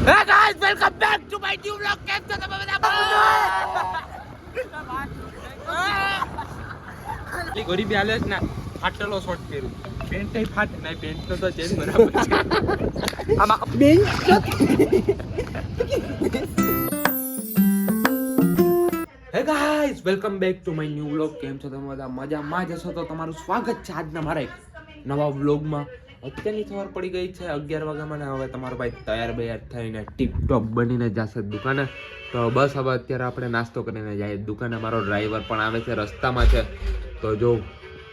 Hey guys, welcome back to my new vlog. કેમ છો તમે બધા? ગરીબી હાલે છે ને, ફાટેલો શોર્ટ પહેર્યું. પેન્ટ કઈ ફાટે નહીં, પેન્ટ તો ચેન્જ બરાબર છે. આમાં બેન હે guys, welcome back to my new vlog. કેમ છો તમે બધા? મજામાં જશો તો તમારું સ્વાગત છે આજના મારા એક નવા વ્લોગમાં. અત્યારની સવાર પડી ગઈ છે 11 વાગ્યામાં ને હવે તમારો ભાઈ તૈયાર થઈને ટીપટોપ બનીને જશે દુકાને. તો બસ હવે અત્યારે આપણે નાસ્તો કરીને જઈએ દુકાને. મારો ડ્રાઈવર પણ આવે છે, રસ્તામાં છે. તો જો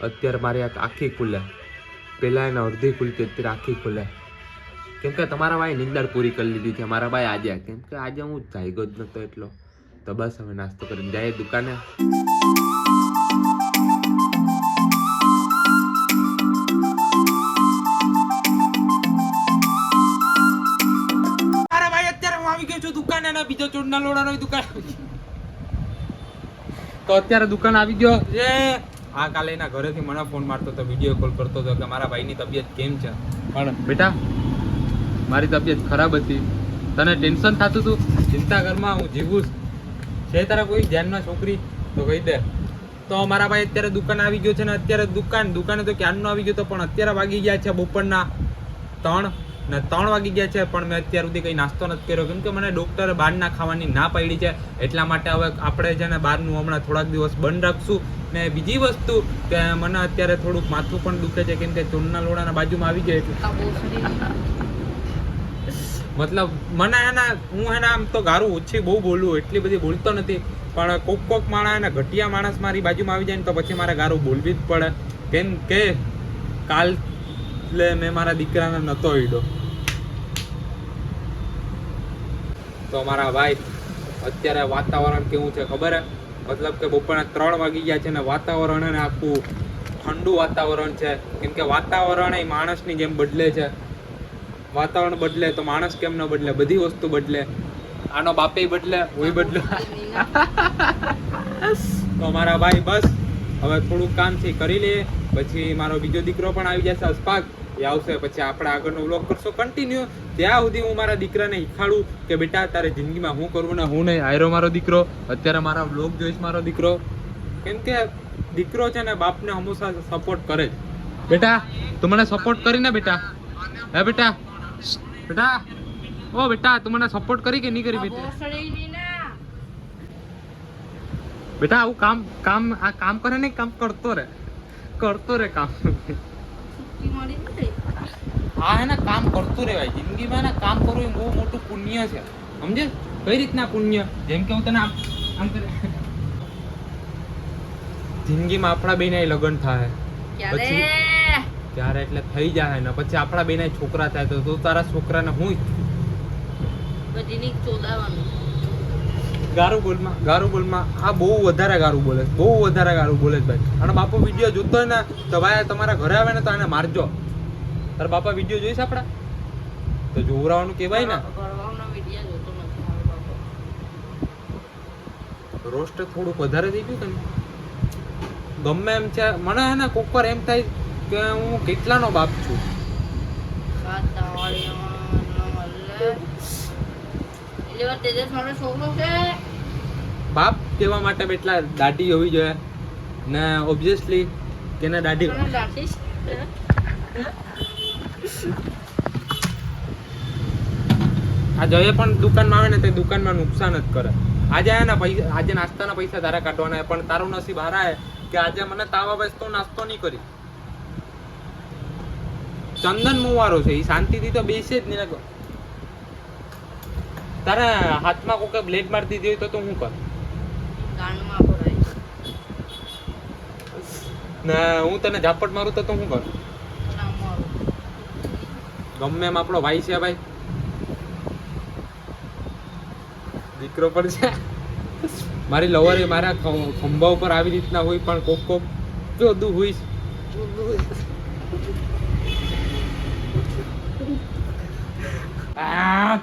અત્યારે મારી આખી ખુલે, પહેલાં એને અડધી ખુલતી, અત્યારે આખી ખુલે. કેમ કે તમારા ભાઈ નિંદર પૂરી કરી લીધી છે મારા ભાઈ આજે. કેમ કે આજે હું જાગ્યો જ નહોતો એટલો. તો બસ હવે નાસ્તો કરીને જઈએ દુકાને. મારા ભાઈ અત્યારે હું આવી ગયો છું દુકાને અને બીજો ચોરના લોડાનો દુકાન. તો અત્યારે દુકાન આવી ગયો છે. આ કાલે એના ઘરેથી મને ફોન મારતો હતો, વિડીયો કોલ કરતો હતો કે મારા ભાઈની તબિયત કેમ છે. પણ બેટા મારી તબિયત ખરાબ હતી, તને ટેન્શન થતું હતું, ચિંતા ઘરમાં હું જીવું છે. તારા કોઈ ધ્યાનમાં છોકરી તો કહી દે. તો મારા ભાઈ અત્યારે દુકાન આવી ગયો છે ને અત્યારે દુકાને તો ક્યારનો આવી ગયો તો, પણ અત્યારે વાગી ગયા છે બપોરના 3 વાગી ગયા છે. પણ મેં અત્યાર સુધી કંઈ નાસ્તો નથી કર્યો, કેમ કે મને ડૉક્ટરે બહારના ખાવાની ના પાડી છે. એટલા માટે હવે આપણે છે ને બહારનું હમણાં થોડાક દિવસ બંધ રાખશું. ને બીજી વસ્તુ કે મને અત્યારે થોડુંક માથું પણ દુખે છે, કેમ કે ચોરના લોડાના બાજુમાં આવી ગયા એટલે મતલબ મને હું આમ તો ગારું ઓછી બહુ બોલું, એટલી બધી બોલતો નથી. પણ કોક માણસ ને ઘટિયા માણસ મારી બાજુમાં આવી જાય ને તો પછી મારે ગારું બોલવી જ પડે. કેમ કે કાલે મેં મારા દીકરાને નહોતો ઈડો. તો મારા ભાઈ અત્યારે વાતાવરણ કેવું છે ખબર હે? મતલબ કે બપોરના 3 વાગી ગયા છે ને વાતાવરણ એને આખું ઠંડુ વાતાવરણ છે. કેમ કે વાતાવરણ એ માણસની જેમ બદલે છે. વાતાવરણ બદલે તો માણસ કેમ ન બદલે? બધી વસ્તુ બદલે. આનો બાપે બદલે, હું બદલો. તો મારા ભાઈ બસ હવે થોડુંક કામ છે કરી લે, પછી મારો બીજો દીકરો પણ આવી જશે, અસ્પાક એ આવશે. પછી આપણે આગળનો વ્લોગ કરશો કન્ટિન્યુ. ત્યાં સુધી હું મારા દીકરાને શીખાડું કે બેટા તારે જિંદગીમાં હું કરવું ને હું નહીં. આયરો મારો દીકરો અત્યારે મારા વ્લોગ જોઈશ મારો દીકરો. કેમ કે દીકરો છે ને બાપને હંમેશા સપોર્ટ કરે જ. બેટા તું મને સપોર્ટ કરીને બેટા? હે બેટા? બેટા ઓ બેટા તું મને સપોર્ટ કરી કે નહીં કરી બેટા? બેટા આવું કામ કરે ને, કામ કરતો રે કામ. હા હે ને કામ કરતું રહેવાય જિંદગીમાં. ને કામ કરવું એ બહુ મોટું પુણ્ય છે, સમજે? કઈ રીતના પુણ્ય? જેમ કે હું તને આમ કરે જિંદગીમાં આપણા બેના લગ્ન થાય પછી ત્યારે એટલે થઈ જાય ને પછી આપણા બેના છોકરા થાય તો તું તારા છોકરાને હું ગારું બોલમાં આ બહુ વધારે ગારું બોલે ભાઈ. અને બાપો વિડીયો જોતો હોય ને તો ભાઈ તમારા ઘરે આવે ને તો એને મારજો. તારા બાપા વિડીયો જોઈશ આપડા તો જોવરાવાનું કહેવાય ને. રોસ્ટ થોડુંક વધારે થઈ ગયું કે ગમે એમ છે મને હે ને કોક વાર એમ થાય કે હું કેટલાનો બાપ છું. બાપ કહેવા માટે એટલા દાઢી હોવી જોઈએ ને ઓબ્વિયસલી કેને દાઢી આ જઈએ પણ દુકાનમાં આવે ને તે દુકાનમાં નુકસાન જ કરે. આજે નાસ્તાના પૈસા તારા કાઢવાના, પણ તારું નસીબ હારા હે કે આજે મને તાવ આવે તો નાસ્તો નહીં કરી. ચંદન મુવારો છે, એ શાંતિથી તો બેસે જ નહીં. તારા હાથમાં કોઈ બ્લેડ મારી દીધી હોય તો હું કર ને હું તને ઝાપટ મારું તો હું કર? ગમે એમ આપણો ભાઈ છે ભાઈ, દીકરો પણ છે. મારી લવર એ મારા ખંભા ઉપર આવી રીતના હોય, પણ કોક જોદું હોય.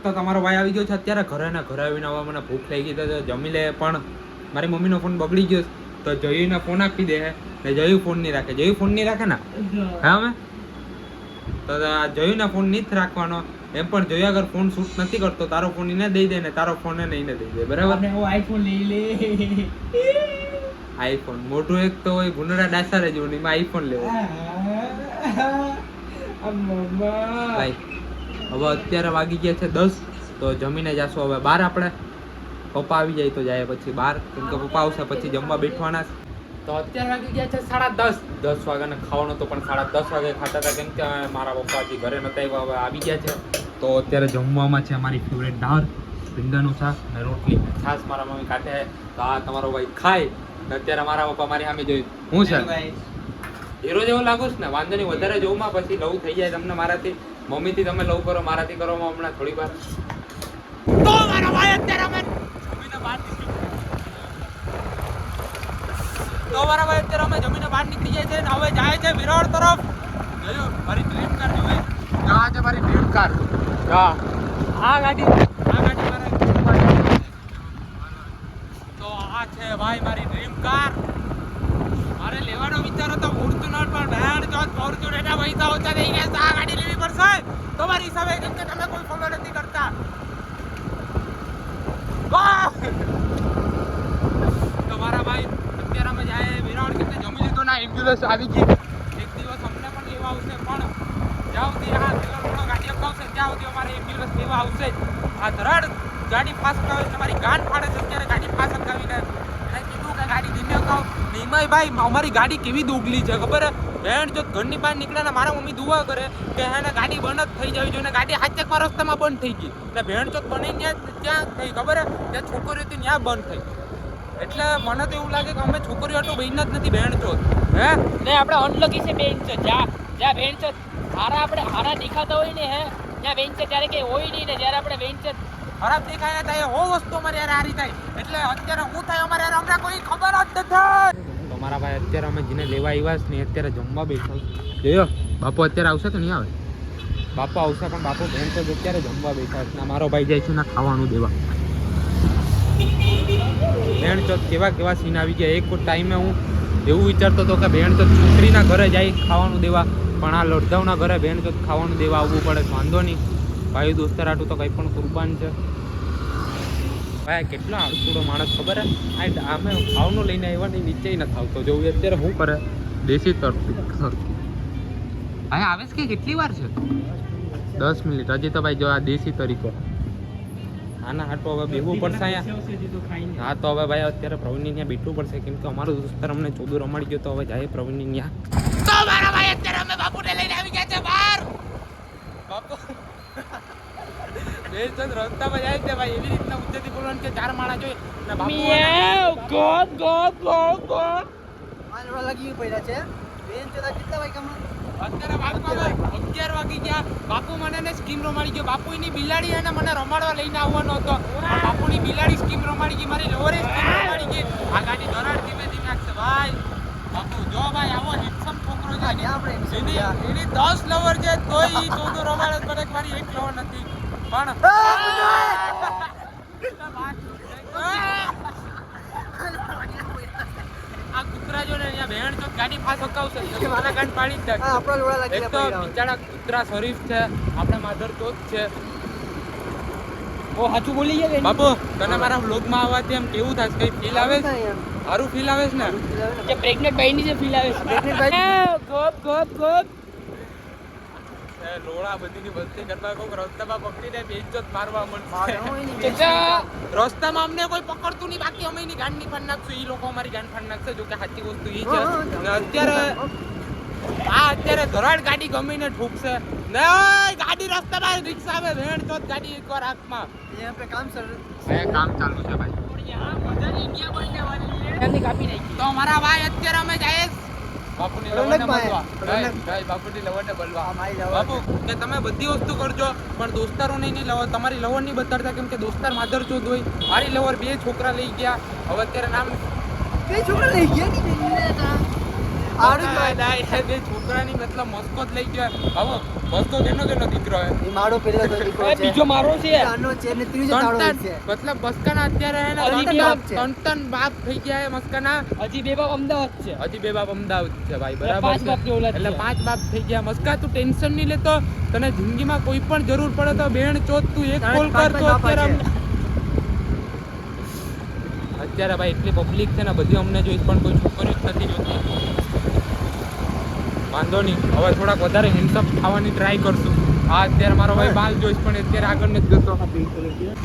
તો તમારો ભાઈ આવી ગયો છે અત્યારે ઘરે આવીને હવે મને ભૂખ લાગી ગઈ તો જમી લે. પણ મારી મમ્મીનો ફોન બગડી ગયો તો જયુને ફોન આપી દે ને જયુ ફોન નહીં રાખે ને. હા અમે તો જયુને ફોન નહીં જ રાખવાનો એમ પણ જોયા અગર ફોન શૂટ નથી કરતો તારો ફોન એને દઈ દે ને તારો ફોન એને દઈ દે બરાબર આપણે હું આઈફોન લઈ લે આઈફોન મોટું એક તો હોય ભૂંડડા ડાસા જેવું ને એમાં આઈફોન લેવો ભાઈ હવે અત્યારે વાગી ગયા છે 10 તો જમીને જાશું હવે બહાર આપણે પપ્પા આવી જાય તો જાય પછી બહાર કેમ કે પપ્પા આવશે પછી જમવા બેઠવાના તો અત્યારે વાગી ગયા છે 10:30 10 વાગ્યાને ખાવાનું તો પણ 10:30 વાગે ખાતા હતા કેમ કે મારા પપ્પા હજી ઘરે નતા આવ્યા હવે આવી ગયા છે તો અત્યારે જમવામાં છે અમારી ફેવરેટ દાળ ભીંડાનું શાક અને રોટલી છાસ મારા મમ્મી કાઢે તો આ તમારો ભાઈ ખાય ને અત્યારે મારા પપ્પા મારી સામે જોઈ હું છે હીરો જેવો લાગુ છે ને વાંધો નહીં વધારે જોઉં પછી લવ થઈ જાય તમને મારાથી મમ્મીથી તમે લવ કરો મારાથી કરો હમણાં થોડી વાર તો મારા ભાઈ અત્યારે અમે જમીને બહાર નીકળી જાય છે ને હવે જાય છે વિરાડ તરફ જોયું મારી ડ્રીમ કાર જોવે આ છે મારી ડ્રીમ કાર આ ગાડી મારા તો આ છે ભાઈ મારી ડ્રીમ કાર મારે લેવાનો વિચાર હતો ફોર્ચ્યુનર પણ ભયાન જો ફોર્ચ્યુનરના પૈસા ઓછા થઈ ગયા આ ગાડી લેવી પડશે તમારી હિસાબે કેમ કે તમે કોઈ ફોલો નથી કરતા તો મારા ભાઈ અત્યારે અમે જાય વિરાટ કે જમી લીધું ના એમ્બ્યુલન્સ આવી ગઈ એક દિવસ અમને પણ લેવા આવશે પણ જ્યાં સુધી આ થોડો ગાડી અપાવશે ત્યાં સુધી અમારે એમ્બ્યુલન્સ લેવા આવશે આ ધરાડ ગાડી ફાસ્ટ અટકાવે તમારી ગાન ફાડે છે અત્યારે ગાડી ફાસ્ટ અટકાવીને ગાડી ધીમે અટકાવ નિમય ભાઈ અમારી ગાડી કેવી દોગલી છે ખબર બેન જો ઘરની બહાર નીકળે ને મારા મમ્મી દુઆ કરે કે એને ગાડી બંધ જ થઈ જવી જોઈએ ગાડી હાચકમાં રસ્તામાં બંધ થઈ ગઈ ને ભેણ ચોથ બની ત્યાં થઈ ખબર ત્યાં છોકરીઓ હતી ત્યાં બંધ થઈ એટલે મને તો એવું લાગે કે અમે છોકરીઓ આટલું બહેન જ નથી ભેણ ચોથ હે ને આપણે અનલકી છે બેન છે જ્યાં બેન છે હારા દેખાતા હોય ને હે ત્યાં બેન છે ત્યારે કઈ હોય નહીં ને જ્યારે આપણે બેન છે ખરાબ દેખાય ને થાય હો વસ્તુ અમારે યાર હારી થાય એટલે અત્યારે હું થાય અમારે યાર અમને કોઈ ખબર જ નથી તો મારા ભાઈ અત્યારે અમે જેને લેવા આવ્યા છે ને અત્યારે જમવા બેઠા જોયો બાપુ અત્યારે આવશે તો નહીં આવે બાપુ આવશે પણ બાપુ બેન તો અત્યારે જમવા બેઠા છે મારો ભાઈ જાય છે ને ખાવાનું દેવા બેન ચોથ કેવા સીન આવી ગયા એક ટાઈમે હું એવું વિચારતો હતો કે બેન ચોથ છોકરીના ઘરે જાય ખાવાનું દેવા પણ આ લોઢાવના ઘરે બેન ચોથ ખાવાનું દેવા આવવું પડે વાંધો નહીં ભાઈ દોસ્તર આટું તો કંઈ પણ કુરબાન છે ભાઈ કેટલો આળસુડો માણસ ખબર હે અમે ખાવાનું લઈને આવ્યા નહીં નીચે નથી આવતો જોવું અત્યારે શું કરે દેશી તરફથી ભાઈ આવે છે કે કેટલી વાર છે 10 મિનિટ હજી તો ભાઈ જો આ દેશી તરીકો આના હાટો હવે બેહવું પડશે અહીંયા હા તો હવે ભાઈ અત્યારે પ્રવીણની ત્યાં બેઠવું પડશે કેમ કે અમારો દોસ્તર અમને ચોદું રમાડી ગયો તો હવે જાય પ્રવીણની ત્યાં તો મારા ભાઈ અત્યારે અમે બાપુને લઈને આવી ગયા છે બહાર બાપુ રસ્તામાં જાય છે ભાઈ એવી રીતના ઉચ્ચથી બોલવાનું કે 4 માણા જોઈ ને બાપુ ગોડ લાગી પડ્યા છે બેન ચોદા કેટલા વાગે કમ અત્યારે વાગવામાં 11 વાગી ગયા બાપુ મને ને સ્કીમ રમાડી ગયો બાપુની બિલાડી એને મને રમાડવા લઈને આવવાનો હતો બાપુની બિલાડી સ્કીમ રમાડી ગઈ મારી લોરે સ્કીમ રમાડી ગઈ આ ગાડી ધરાડ ધીમે ધીમે આગશે ભાઈ બાપુ જો ભાઈ આવો હેન્ડસમ છોકરો છે એની 10 લવર છે તોય ઈ ચોદું રમાડે મને મારી એક લવર નથી પણ આ કૂતરા જો ને અહીંયા ભેણ તો ગાડી ફાસ હકાવશે મારા ગાડી પાડી જ દે આપણા લોડા લાગી એક તો બિચારા કૂતરા શરીફ છે આપણા માધર ચોથ છે ઓ સાચું બોલી ગયા બાપુ તને મારા વ્લોગમાં આવવાથી એમ કેવું થાય કઈ ફીલ આવે છે સારું ફીલ આવે છે ને કે પ્રેગ્નેન્ટ ભાઈની જે ફીલ આવે છે પ્રેગ્નેન્ટ ભાઈ ગોપ લોડા બધીની બસ્તી કરવા કોક રસ્તામાં પકડીને બેઇજ્જત મારવા ચાચા મળશે રસ્તામાં અમને કોઈ પકડતું નહીં બાકી અમે એની ગાંડ ની ફાડ નાખશું ઈ લોકો અમારી ગાંડ ફાડ નાખશે જો કે સાચી વસ્તુ ઈ છે અત્યારે ધરાડ ગાડી ગમીને ઠોકશે ને ગાડી રસ્તામાં રિક્ષા આવે ભેણ ચોથ ગાડી એકવાર હાથમાં यहाँ पे काम चल કામ ચાલુ છે ભાઈ और यहाँ मदर इंडिया बनने वाली है हमने काफी नहीं की તો અમારા ભાઈ અત્યારે અમે જઈએ બાપુની લવણને મળવા ભાઈ બાપુની લવણને મળવા બાપુ કે તમે બધી વસ્તુ કરજો પણ દોસ્તારોને નહીં લવો તમારી લવર નહીં બતાડતા કેમ કે દોસ્તાર માધર ચોદ હોય મારી લવર 2 છોકરા લઈ ગયા હવે અત્યારે નામ 2 છોકરા લઈ ગયા કે આડું જ હોય. ના, બે છોકરાની મતલબ મસ્કો જ લઈ ગયો હવે મસ્કો કેનો દીકરો હે એ મારો પેલો તો દીકરો એ છે. બીજો મારો છે આનો છે ને ત્રીજો તાળો ત્રણ છે. મતલબ મસ્કાના અત્યારે હે ને હજી ત્રણ બાપ છે. ત્રણ બાપ થઈ ગયા હે મસ્કાના હજી બે બાપ અમદાવાદ છે હજી બે બાપ અમદાવાદ છે ભાઈ એટલે બરાબર પાંચ છે. બાપની ઓલાદ એટલે છે. 5 બાપ થઈ ગયા મસ્કા તું ટેન્શન નહીં લેતો તને જિંદગીમાં કોઈ પણ જરૂર પડે તો બેન ચોથ તું એક કોલ કર તો અત્યારે અત્યારે ભાઈ એટલી પબ્લિક છે ને બધી અમને જોઈશ પણ કોઈ છોકરીઓ જ નથી જોતી વાંધો નહીં હવે થોડાક વધારે હેન્ડસઅપ થવાની ટ્રાય કરશું હા અત્યારે મારો ભાઈ બાલ જોઈશ પણ અત્યારે આગળ નથી જતો તો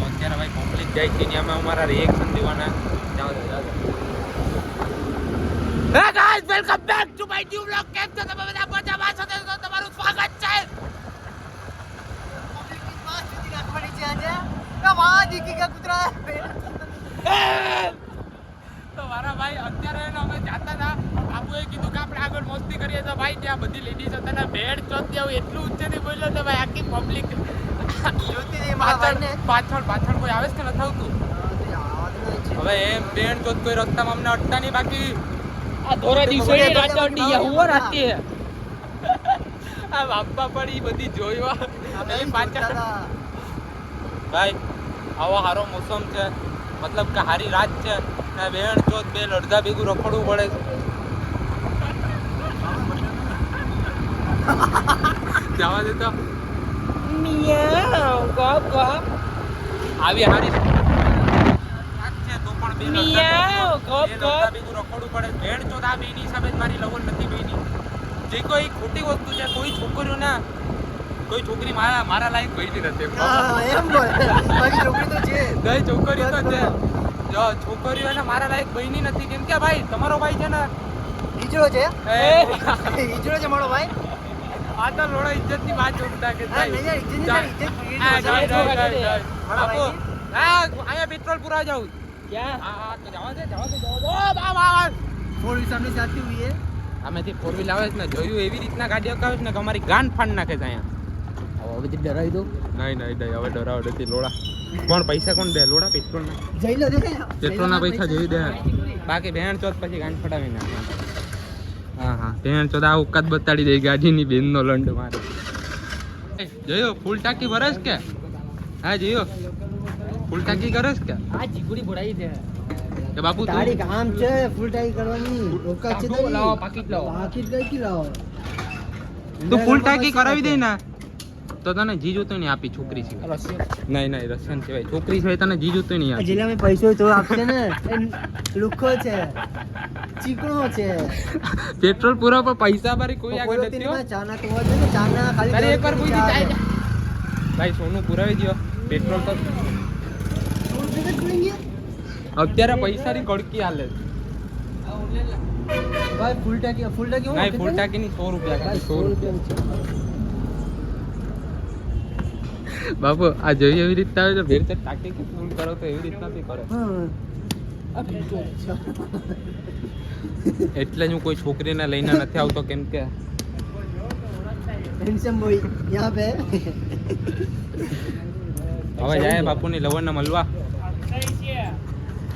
અત્યારે ભાઈ પબ્લિક જાય છે ને અમે અમારા રિએક્શન દેવાના જાઓ જાઓ હે guys welcome back to my new vlog કેમ છો તમે બધા મજામાં છો તો તમારું સ્વાગત છે તો મારા ભાઈ અત્યારે એને અમે જાતા હતા બાપુએ કીધું કે આપણે આગળ મસ્તી કરીએ તો ભાઈ ત્યાં બધી લેડીઝ હતા ને ભેડ ચોથ જેવું એટલું ઊંચેથી બોલ્યો તો ભાઈ આખી પબ્લિક પાછળ કોઈ આવે છે કે નથી આવતું હવે એમ બેન ચોથ કોઈ રસ્તામાં અમને અડતા નહીં બાકી આ ધોરા દિવસે રાતે અડી ગયા હું રાતે આ બાપા પડી બધી જોઈવા એની પાછળ ભાઈ આવો સારો મોસમ છે મતલબ કે સારી રાત છે ને બેન ચોથ બે અડધા ભેગું રખડવું પડે જવા દે તો મિયાઉ ગોપ ગોપ આવી હારી રાત છે તો પણ બે મિયાઉ ગોપ ગોપ ભેગું રખડવું પડે બેન ચોથ આ બેની હિસાબે જ મારી લવર નથી બેની જે કોઈ ખોટી વસ્તુ છે કોઈ છોકરીઓ ના કોઈ છોકરી મારા લાયક બની નથી એમ બોલ બાકી છોકરી તો છે. ગઈ છોકરીઓ તો છે જો છોકરીઓ એને મારા લાયક બની નથી કેમ કે ભાઈ તમારો ભાઈ છે ને ઈજડો છે એ ઈજડો છે મારો ભાઈ. આ તો લોડા ઇજ્જતની વાત જોતા કે હા, નહીં યાર, ઇજ્જતની ચાલ. ઇજ્જત ક્રિએટ હા, થાય. ચાલ, ચાલ, ચાલ, ચાલ. મારા બાપુ, ભાઈની? હા, અહીંયા પેટ્રોલ પુરા જાઉં ક્યાં હા તો જવા દે ઓ બા બા ફોર વ્હીલ સામે સાથી હુઈ હે. આમેથી ફોર વ્હીલ આવે છે ને જોયું એવી રીતના ગાડી અકાવે છે ને કે અમારી ગાન ફાડ નાખે છે અહીંયા હવે તે ડરાવી દો. નહીં હવે ડરાવ નથી લોડા કોણ પૈસા કોણ દે લોડા પેટ્રોલ ના જઈ લો દે. પેટ્રોલ ના પૈસા જોઈ દે બાકી ભેણ ચોથ પછી ગાન ફડાવી નાખે હા ભેણ ચોથ આ ઉકાત બતાડી દે ગાડીની બેનનો લંડ મારે જોયો ફૂલ ટાંકી ભરસ કે હા જોયો ફૂલ ટાંકી કરસ કે આ ચીકુડી બોડાઈ દે કે બાપુ તું તારી કામ છે ફૂલ ટાઈ કરવાની. રોકા છે ટાંકો લાવો પાકીટ લાવો પાકીટ કઈ કી લાવો. તું ફૂલ ટાંકી કરાવી દે ને તો તને જી જોતો નહીં આપી છોકરી છે રશિયન નહીં રશિયન સિવાય છોકરી સિવાય તને જી જોતો નહીં આ આપી જિલ્લામાં પૈસો હોય તો આપશે ને. એ લુખ્ખો છે, ચીકણો છે. પેટ્રોલ પૂરા પર પૈસા બારી કોઈ આગળ કોઈ નથી હો. ચા ના તો હોય ને, ચા ના ખાલી તારે એકવાર દસ કોઈ રૂપિયા ચાય ભાઈ સોનું પુરાવી દો પેટ્રોલ તો આવે. 100 રૂપિયા છોડેંગે? અત્યારે પૈસાની કડકી હાલે ભાઈ ફૂલ ટાંકી હું નહીં ફૂલ ટાંકીની 100 રૂપિયા ભાઈ ખાલી 100 રૂપિયા રૂપિયા બાપુ આ જોઈ એવી રીતના આવે તો ભેર છે ટાંકી કે ફૂલ કરો તો એવી રીતના બી કરે એટલે જ હું કોઈ છોકરીને લઈને નથી આવતો કેમ કે હેન્ડસમ બોય યહાં પે. હવે જાય બાપુની લવણને મળવા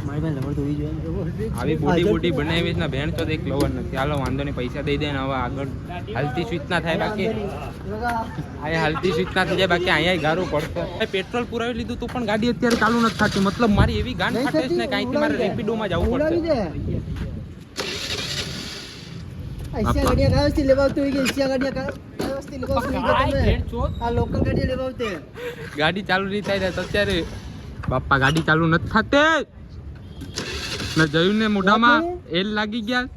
મારી પાસે લવર તો હોવી જોઈએ. આવી બોડી બનાવી ને ભેણ તો એક લવર નથી હાલો વાંધો નહીં પૈસા દઈ દે ને હવે આગળ હાલતી સ્વિચ ના થાય બાકી અહીંયા હાલતી સ્વિચ ના થઈ જાય બાકી અહીંયા ગારું પડશે પેટ્રોલ પુરાવી લીધું તો પણ ગાડી અત્યારે ચાલુ નથી થતી મતલબ મારી એવી ગાંઠ નહીં ફાટે છે ને થતી, કાંઈથી મારે ઉડાવી દે. રેપિડોમાં જવું ઉડાવી પડશે દે. ऐसी गाड़ियाँ कहाँ से लेवाते हो? ऐसी गाड़ियाँ कहाँ से लेवाते हो? કાંઈ ભેણ ચોથ આ લોકલ ગાડીઓ લેવાते हैं. ગાડી ચાલુ નહીં થાય તો અત્યારે બાપા ગાડી ચાલુ નથી થતી ને જોયું ને મોઢામાં એલ લાગી ગયા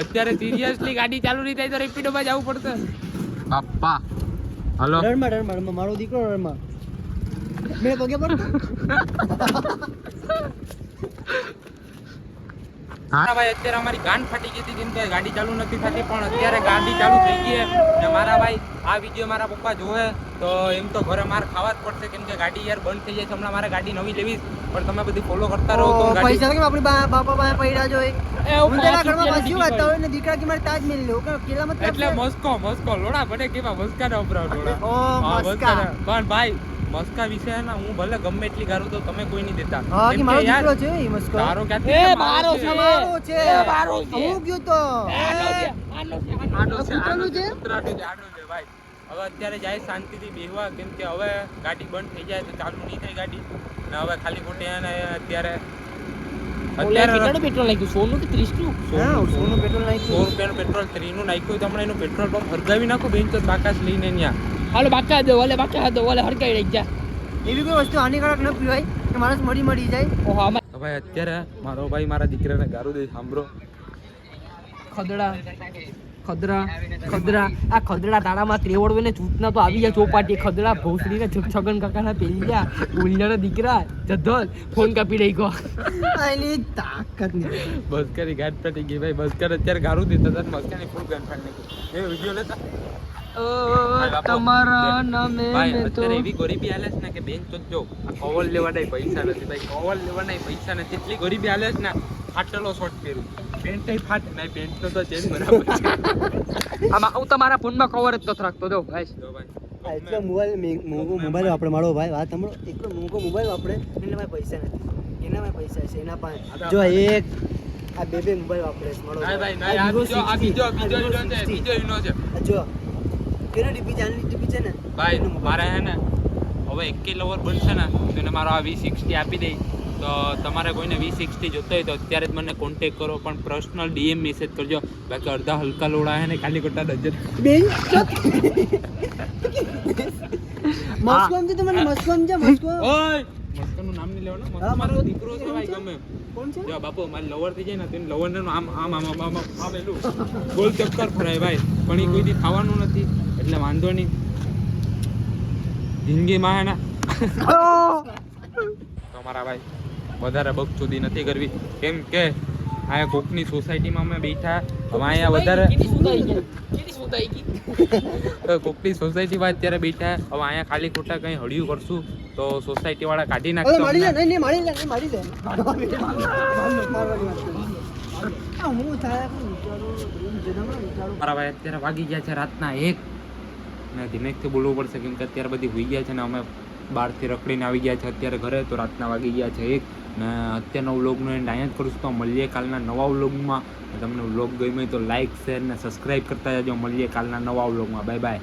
અત્યારે સિરિયસલી ગાડી ચાલુ નહીં થાય તો રેપિડોમાં જવું પડશે બાપા હલો રણમાં મારો દીકરો રણમાં. મેં પગે પડતો. હા ભાઈ અત્યારે અમારી ગાંઠ ફાટી ગઈ હતી કેમ કે ગાડી ચાલુ નથી થતી પણ અત્યારે ગાડી ચાલુ થઈ ગઈ છે ને મારા ભાઈ આ વિડીયો મારા પપ્પા જોવે તો એમ તો ઘરે માર ખાવા જ પડશે કેમ કે ગાડી યાર બંધ થઈ જાય છે હમણાં મારે ગાડી નવી લેવી છે, પણ તમે બધી ફોલો કરતા રહો તો ઓ, ગાડી પૈસા કેમ આપણી બાપા પાસે પડ્યા જો એ હું ઊંધેલા પાંચ ઘરમાં રૂપિયાની પાછી વાંચતા હોય ને દીકરા કે મારે તાજ મેલી લો કેલા મત એટલે મસ્કો લોડા બને કેવા મસ્કા ના ઉપરા લોડા ઓ હા, મસ્કા પણ ભાઈ મસ્કા વિશે હે ને હું ભલે ગમે એટલી ગારું તો તમે કોઈ નહીં દેતા હા કેમ કે મારો કે યાર, દીકરો છે એ મસ્કો તારો ક્યાંથી એ છે? મારો છે. મારો છે એ મારો છે. હું ગયો તો આનો છે, આનો છે, આનો આડો છે, આડો કૂતરાનું છે, છે? કૂતરાનું છે, આડો છે ભાઈ. હવે અત્યારે જાય શાંતિથી બેહવા, કેમ કે હવે ગાડી બંધ થઈ જાય તો ચાલુ નહીં થાય ગાડી. ને હવે ખાલી ખોટી એને અત્યારે ઓલા કેટલાનું પેટ્રોલ નાખ્યું? 100 નું કે 30 નું? હા સોનું પેટ્રોલ 100 નાખ્યું રૂપિયાનું પેટ્રોલ 3 નું નાખ્યું તો હમણાં એનું પેટ્રોલ પંપ હરગાવી નાખો બેન તો બાકાશ લઈને ત્યાં. હાલો બાકા દો, બાકા દો, હરકાઈ રહી જા. એવી કોઈ વસ્તુ હાનિકારક ન પીવાય કે માણસ મરી જાય ઓહો આમાં તો ભાઈ અત્યારે મારો ભાઈ મારા દીકરાને ગારું દે સાંભળો. ખદડા આ ખદડા તારામાં ત્રેવડ ને ચૂંટના તો આવી જાય ચોપાટી. ખદડા ભોસડી ને છગન કાકાના પેલિયા ઉલ્યાના દીકરા જધલ ફોન કાપી રહી ગયો. એની તાકાત નહીં બસ કરી ગાડી પટી ગઈ ભાઈ. બસ કર અત્યારે ગારું દેતા હતા મસ્કાની ફૂલ ગન ફાડ નાખી. એ વિડિયો લેતા તમારા નામે ભાઈ મેં તો અત્યારે એવી ગરીબી હાલે છે ને કે બેન તો જો આ કવર લેવાના પૈસા નથી ભાઈ. કવર લેવાના પૈસા નથી. એટલી ગરીબી હાલે છે ને ફાટેલો શોર્ટ પહેરું પેન્ટ ફાટે નહીં. પેન્ટ તો ચેન્જ બરાબર છે. આમાં હું તમારા ફોનમાં કવર જ તો રાખતો દો ભાઈ. જો ભાઈ એટલો મોંઘો મોબાઈલ વાપરે મારો ભાઈ વાત સાંભળો એટલો મોંઘો મોબાઈલ વાપરે એટલે મારે પૈસા નથી એનામાં પૈસા છે એના પાસે જો એક આ બે મોબાઈલ વાપરે છે મારો ના ભાઈ ના આ બીજો ઈનો છે. બીજો ઈનો છે આ જો કેનો ડીપી જાનની ડીપી છે ને ભાઈ. મારે હે ને હવે 1K લવર બનશે ને તો એને મારો આ V60 આપી દઈ. તો તમારે કોઈને V60 જોતો હોય તો અત્યારે જ મને કોન્ટેક્ટ કરો, પણ પર્સનલ DM મેસેજ કરજો. બાકી અડધા હલકા લોડા હે ને ખાલી ખોટા ડજન. બેન મસ્કો સમજે તમને મસ્કો સમજે મસ્કો ઓય મસ્કાનું નામ નહીં લેવાનું. મસ્કો હા, મારો દીકરો છે ભાઈ ગમે એમ. કોણ છે જો બાપુ મારી લવર થઈ જાય ને તો લવર ને આમ આવેલું ગોલ ચક્કર ફરાય ભાઈ. પણ એ કોઈ દી થવાનું નથી એટલે વાંધો નહીં. જિંદગીમાં હે ને તમારા ભાઈ વધારે બકચોદી નથી કરવી, કેમ કે અહીંયા કોકની સોસાયટીમાં અમે બેઠા. હવે અહીંયા વધારે કોકની સોસાયટીમાં અત્યારે બેઠા. હવે અહીંયા ખાલી ખોટા કંઈ હળિયું કરશું તો સોસાયટી વાળા કાઢી અરે નાખશે મારી લે અમને. નહીં મારી લે મારવાની વાત કરું. આ હું થાય પણ વિચારું મારા ભાઈ અત્યારે વાગી ગયા છે રાતના 1 ને ધીમેકથી બોલવું પડશે કેમ કે અત્યારે બધી હોઈ ગયા છે ને અમે બહારથી રખડીને આવી ગયા છે અત્યારે ઘરે. તો રાતના વાગી ગયા છે 1 ને અત્યારનો વ્લોગનો એન્ડ અહીંયા જ કરું છું. તો મળીએ કાલના નવા વ્લોગમાં. તમને વ્લોગ ગમ્યો તો લાઇક શેર ને સબસ્ક્રાઈબ કરતા જજો. મળીએ કાલના નવા વ્લોગમાં. Bye bye.